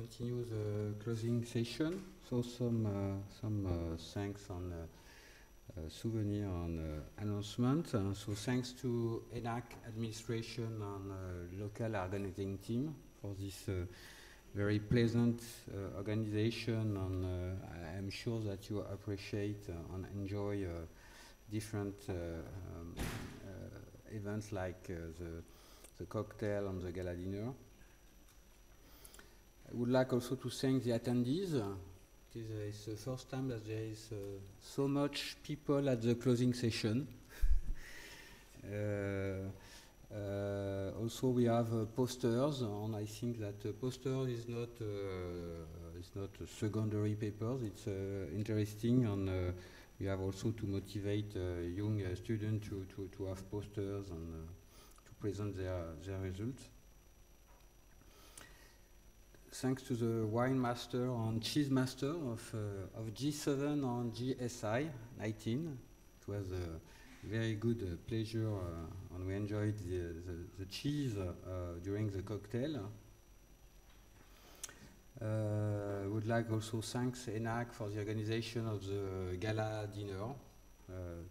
continue the closing session. So some thanks on souvenir on announcement. So thanks to ENAC administration and local organizing team for this very pleasant organization, and I'm sure that you appreciate and enjoy different events like the cocktail and the gala dinner. I would like also to thank the attendees. It's the first time that there is so much people at the closing session. Also, we have posters, and I think that poster is not secondary papers. It's interesting, and we have also to motivate young students to have posters and to present their results. Thanks to the wine master and cheese master of G7 and GSI 19. It was a very good pleasure, and we enjoyed the cheese during the cocktail. Would like also thanks ENAC for the organization of the gala dinner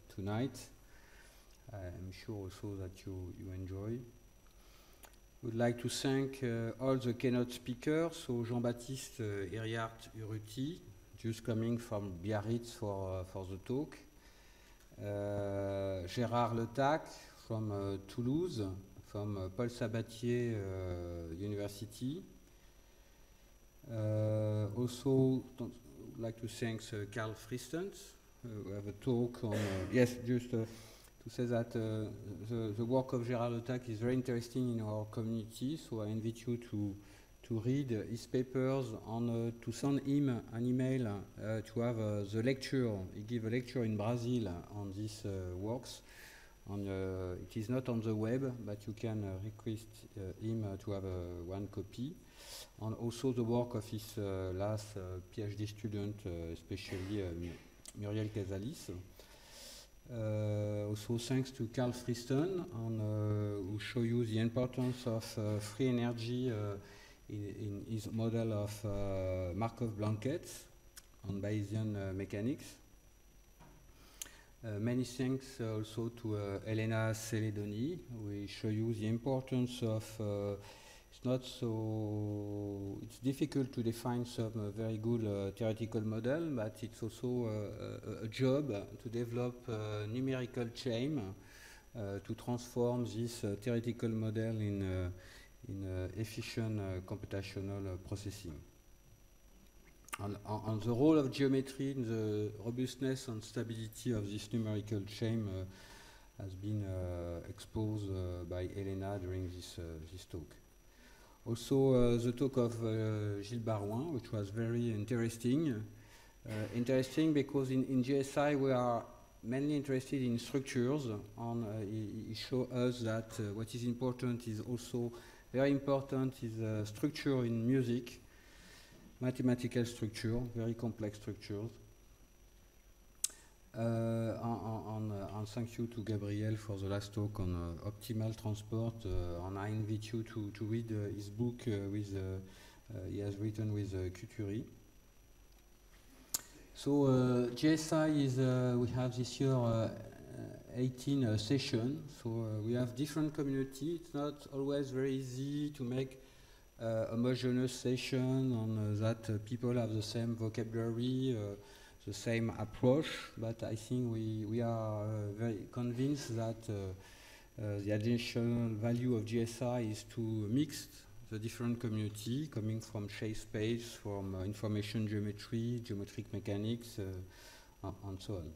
tonight. I'm sure also that you enjoy. Would like to thank all the keynote speakers. So Jean-Baptiste Hiriart Urruti, just coming from Biarritz for the talk. Gérard Letac from Toulouse, from Paul Sabatier University. Also, would like to thank Carl Fristens, who have a talk on. Yes, just to say that the work of Gérard Letac is very interesting in our community, so I invite you to read his papers and to send him an email to have the lecture. He gave a lecture in Brazil on these works, and it is not on the web, but you can request him to have one copy. And also the work of his last PhD student, especially Muriel Casalis. Also thanks to Carl Fristen, who show you the importance of free energy in his model of Markov blankets on Bayesian mechanics. Many thanks also to Elena Celedoni. We show you the importance of it's difficult to define some very good theoretical model, but it's also a job to develop a numerical chain to transform this theoretical model in efficient computational processing. On the role of geometry in the robustness and stability of this numerical chain has been exposed by Elena during this talk. Also, the talk of Gilles Barouin, which was very interesting. Interesting because in GSI we are mainly interested in structures, and he showed us that what is important is also very important is structure in music, mathematical structure, very complex structures. And thank you to Gabriel for the last talk on optimal transport. And I invite you to read his book he has written with Couturier. So GSI is we have this year 18 sessions. So we have different community. It's not always very easy to make a homogeneous session on that people have the same vocabulary. The same approach, but I think we are very convinced that the additional value of GSI is to mix the different community coming from Chase space, from information geometry, geometric mechanics, and so on.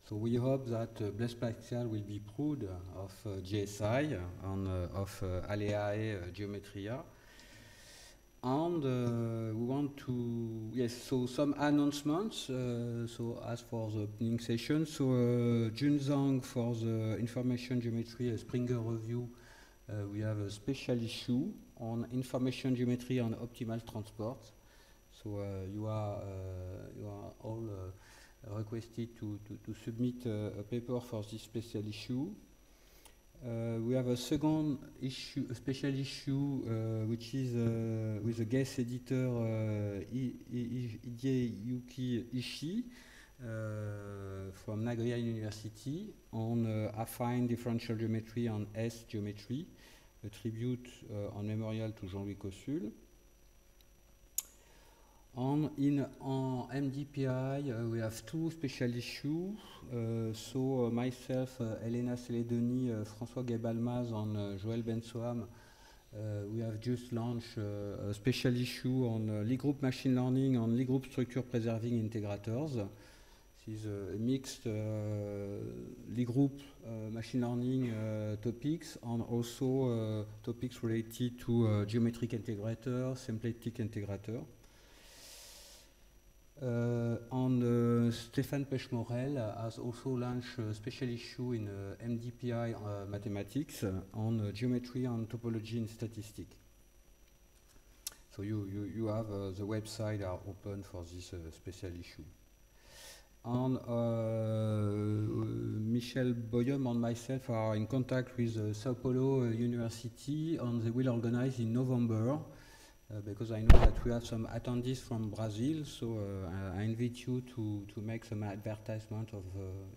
So we hope that Blaise Pascal will be proud of GSI and of Aleae Geometria. And we want to, yes, so some announcements. So as for the opening session, so Jun Zhang for the information geometry Springer review, we have a special issue on information geometry and optimal transport. So you are all requested to submit a paper for this special issue. We have a second issue, a special issue, which is with a guest editor, Hideyuki Ishii, from Nagoya University, on affine differential geometry and S geometry, a tribute on memorial to Jean-Louis Cossul. On MDPI, we have two special issues. Myself, Elena Celedoni, François Guay-Balmaz, and Joël Bensoham, we have just launched a special issue on Lie group machine learning and Lie group structure preserving integrators. This is a mixed Lie group machine learning topics, and also topics related to geometric integrator, symplectic integrator. Stéphane Pechmorel has also launched a special issue in MDPI mathematics on geometry and topology in statistics. So you have the website are open for this special issue. And Michel Boyum and myself are in contact with Sao Paulo University, and they will organize in November. Because I know that we have some attendees from Brazil, so I invite you to make some advertisement of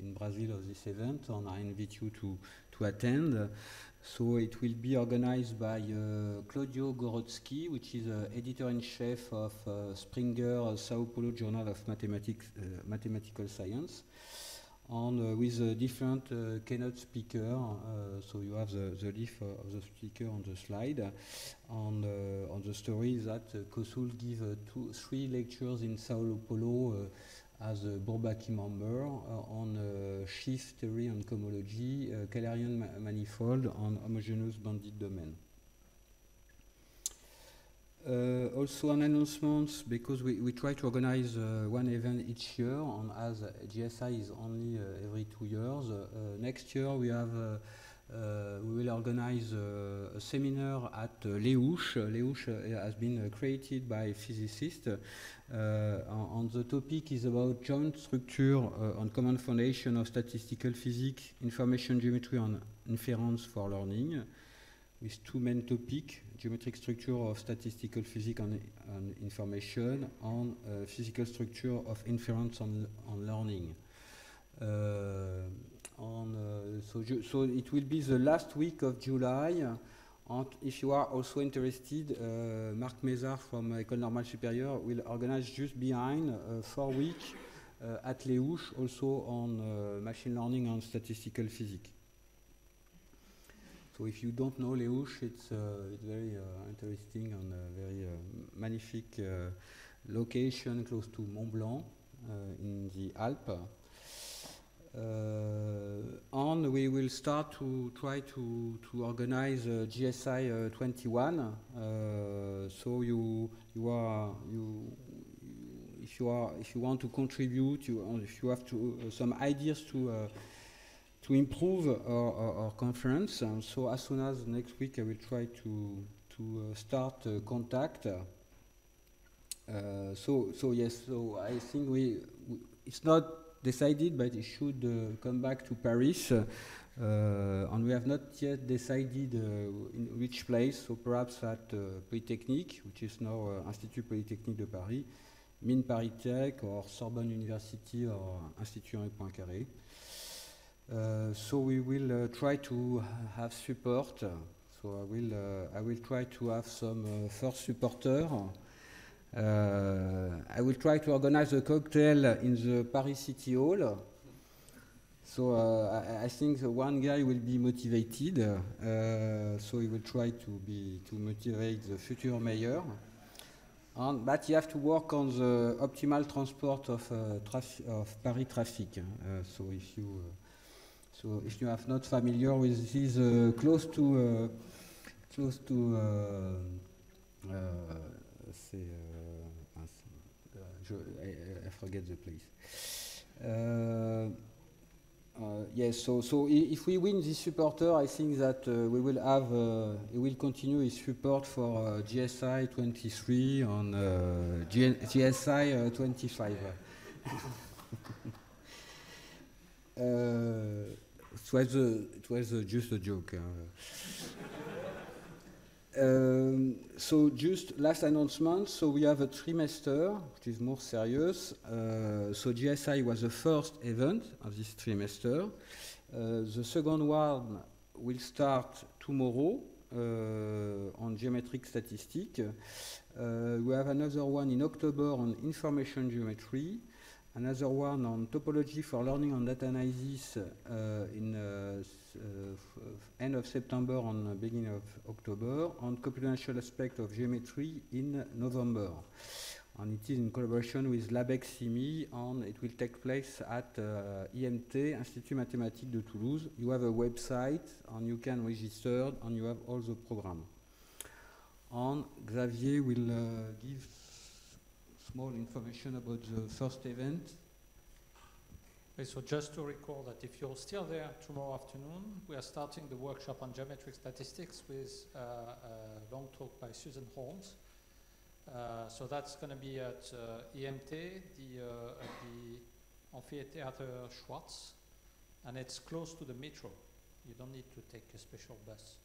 in Brazil of this event, and I invite you to attend. So it will be organized by Claudio Gorodsky, which is editor-in-chief of Springer Sao Paulo Journal of Mathematical Science, and with different keynote speaker. So you have the list of the speaker on the slide. On the story is that Cossul give 3 lectures in Sao Paulo as a Bourbaki member on shift theory and cohomology, Kählerian manifold, and homogeneous bounded domain. Also an announcement, because we try to organize one event each year, and as GSI is only every 2 years, next year we will organize a seminar at Léouche. Léouche has been created by physicists, and the topic is about joint structure on common foundation of statistical physics, information geometry, and inference for learning, with 2 main topics: geometric structure of statistical physics and information, and physical structure of inference on learning. So it will be the last week of July, and if you are also interested, Marc Mézard from École Normale Supérieure will organize just behind 4 weeks at Léouche, also on machine learning and statistical physics. So if you don't know Léouche, it's very interesting and very magnifique location close to Mont Blanc in the Alps. And we will start to try to organize GSI 21. So if you want to contribute, if you have some ideas to improve our conference, so as soon as next week I will try to start contact. So yes, so I think it's not decided, but it should come back to Paris, and we have not yet decided in which place. So perhaps at Polytechnique, which is now Institut Polytechnique de Paris, Mines Paris Tech, or Sorbonne University, or Institut Henri Poincaré. So we will try to have support. So I will try to have some first supporter. I will try to organize a cocktail in the Paris City Hall. So I think the one guy will be motivated. So he will try to motivate the future mayor. But you have to work on the optimal transport of Paris traffic. So if you are not familiar with this, I forget the place. Yes, so if we win this supporter, I think that we will have, he will continue his support for GSI 23 and GSI 25. It was just a joke. So just last announcement, so we have a trimester, which is more serious. So GSI was the first event of this trimester. The second one will start tomorrow on geometric statistics. We have another one in October on information geometry, another one on topology for learning and data analysis in end of September and beginning of October, on computational aspect of geometry in November. And it is in collaboration with LabEx-IMI, and it will take place at IMT, Institut Mathématique de Toulouse. You have a website, and you can register, and you have all the program. And Xavier will give small information about the first event. Okay, so just to recall that if you're still there tomorrow afternoon, we are starting the workshop on geometric statistics with a long talk by Susan Holmes. So that's going to be at IMT, at the Amphitheater Schwartz, and it's close to the metro. You don't need to take a special bus.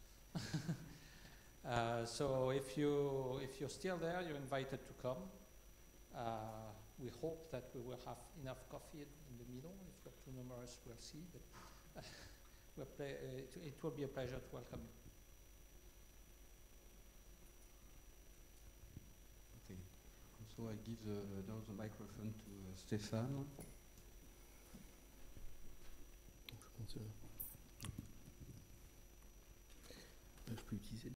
So if you're still there, you're invited to come. We hope that we will have enough coffee in the middle. If you're too numerous, we'll see. But it will be a pleasure to welcome you. Okay. So I give now the microphone to Stéphane. Je peux utiliser